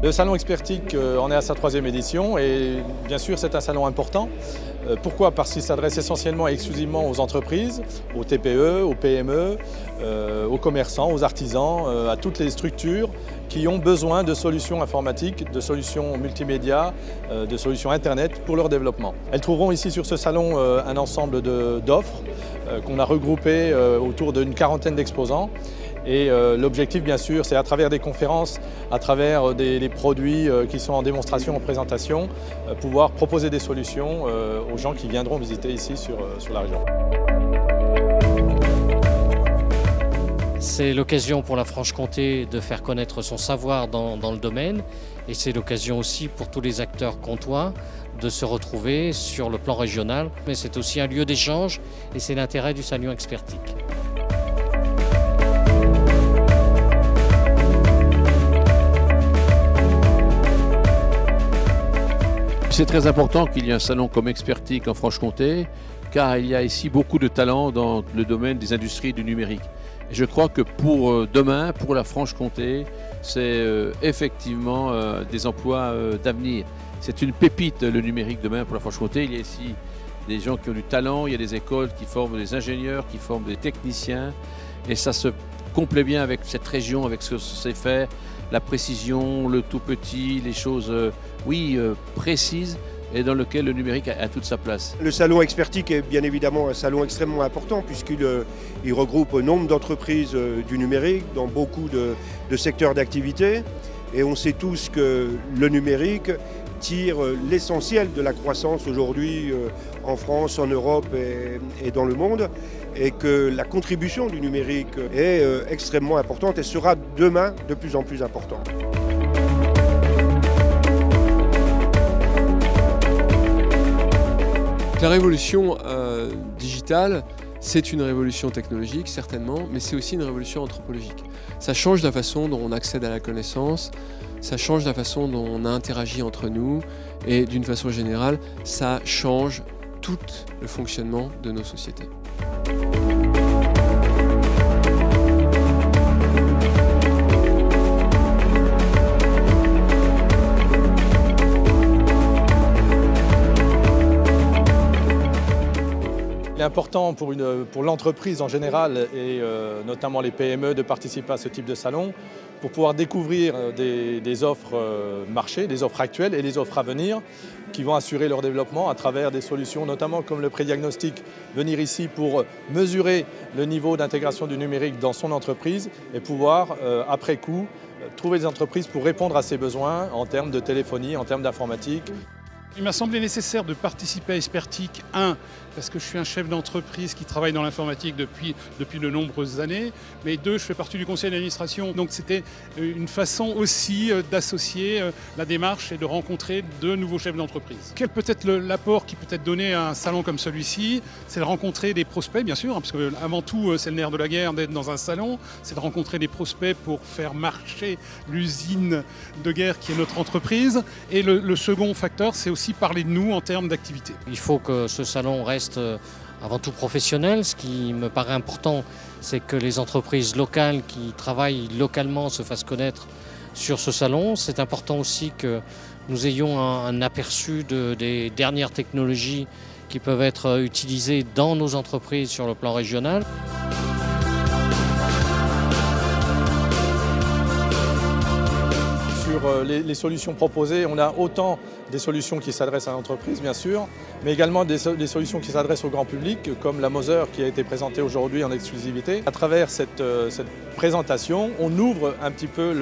Le salon Expertique en est à sa 3e édition et bien sûr c'est un salon important. Pourquoi? Parce qu'il s'adresse essentiellement et exclusivement aux entreprises, aux TPE, aux PME, aux commerçants, aux artisans, à toutes les structures qui ont besoin de solutions informatiques, de solutions multimédia, de solutions Internet pour leur développement. Elles trouveront ici sur ce salon un ensemble d'offres qu'on a regroupées autour d'une 40aine d'exposants. Et l'objectif, bien sûr, c'est à travers des conférences, à travers des produits qui sont en démonstration, en présentation, pouvoir proposer des solutions aux gens qui viendront visiter ici sur la région. C'est l'occasion pour la Franche-Comté de faire connaître son savoir dans le domaine et c'est l'occasion aussi pour tous les acteurs comtois de se retrouver sur le plan régional. Mais c'est aussi un lieu d'échange et c'est l'intérêt du salon Expertique. C'est très important qu'il y ait un salon comme Expertique en Franche-Comté, car il y a ici beaucoup de talents dans le domaine des industries du numérique. Et je crois que pour demain, pour la Franche-Comté, c'est effectivement des emplois d'avenir. C'est une pépite le numérique demain pour la Franche-Comté. Il y a ici des gens qui ont du talent, il y a des écoles qui forment des ingénieurs, qui forment des techniciens. Et ça se complaît bien avec cette région, avec ce que c'est fait, la précision, le tout petit, les choses, précises et dans lequel le numérique a toute sa place. Le salon Expertique est bien évidemment un salon extrêmement important puisqu'il regroupe nombre d'entreprises du numérique dans beaucoup de secteurs d'activité. Et on sait tous que le numérique tire l'essentiel de la croissance aujourd'hui en France, en Europe et dans le monde, et que la contribution du numérique est extrêmement importante et sera demain de plus en plus importante. La révolution digitale, c'est une révolution technologique certainement, mais c'est aussi une révolution anthropologique. Ça change la façon dont on accède à la connaissance, ça change la façon dont on interagit entre nous et d'une façon générale, ça change tout le fonctionnement de nos sociétés. Il est important pour l'entreprise en général et notamment les PME de participer à ce type de salon pour pouvoir découvrir des offres marché, des offres actuelles et des offres à venir qui vont assurer leur développement à travers des solutions notamment comme le prédiagnostic, venir ici pour mesurer le niveau d'intégration du numérique dans son entreprise et pouvoir après coup trouver des entreprises pour répondre à ses besoins en termes de téléphonie, en termes d'informatique. Il m'a semblé nécessaire de participer à Expertique, parce que je suis un chef d'entreprise qui travaille dans l'informatique depuis de nombreuses années, mais 2, je fais partie du conseil d'administration. Donc c'était une façon aussi d'associer la démarche et de rencontrer de nouveaux chefs d'entreprise. Quel peut être l'apport qui peut être donné à un salon comme celui-ci? C'est de rencontrer des prospects, bien sûr, parce que avant tout, c'est le nerf de la guerre d'être dans un salon, c'est de rencontrer des prospects pour faire marcher l'usine de guerre qui est notre entreprise. Et le second facteur, c'est aussi parler de nous en termes d'activité. Il faut que ce salon reste avant tout professionnel. Ce qui me paraît important, c'est que les entreprises locales qui travaillent localement se fassent connaître sur ce salon. C'est important aussi que nous ayons un aperçu des dernières technologies qui peuvent être utilisées dans nos entreprises sur le plan régional. Sur les solutions proposées, on a autant des solutions qui s'adressent à l'entreprise, bien sûr, mais également des solutions qui s'adressent au grand public, comme la Moser qui a été présentée aujourd'hui en exclusivité. À travers cette présentation, on ouvre un petit peu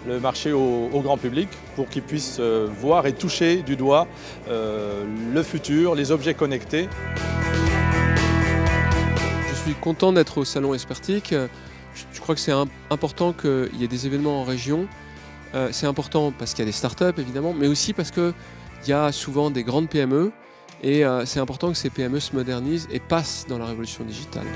le marché au grand public pour qu'ils puissent voir et toucher du doigt le futur, les objets connectés. Je suis content d'être au salon Expertique. Je crois que c'est important qu'il y ait des événements en région. C'est important parce qu'il y a des startups évidemment, mais aussi parce qu'il y a souvent des grandes PME et c'est important que ces PME se modernisent et passent dans la révolution digitale.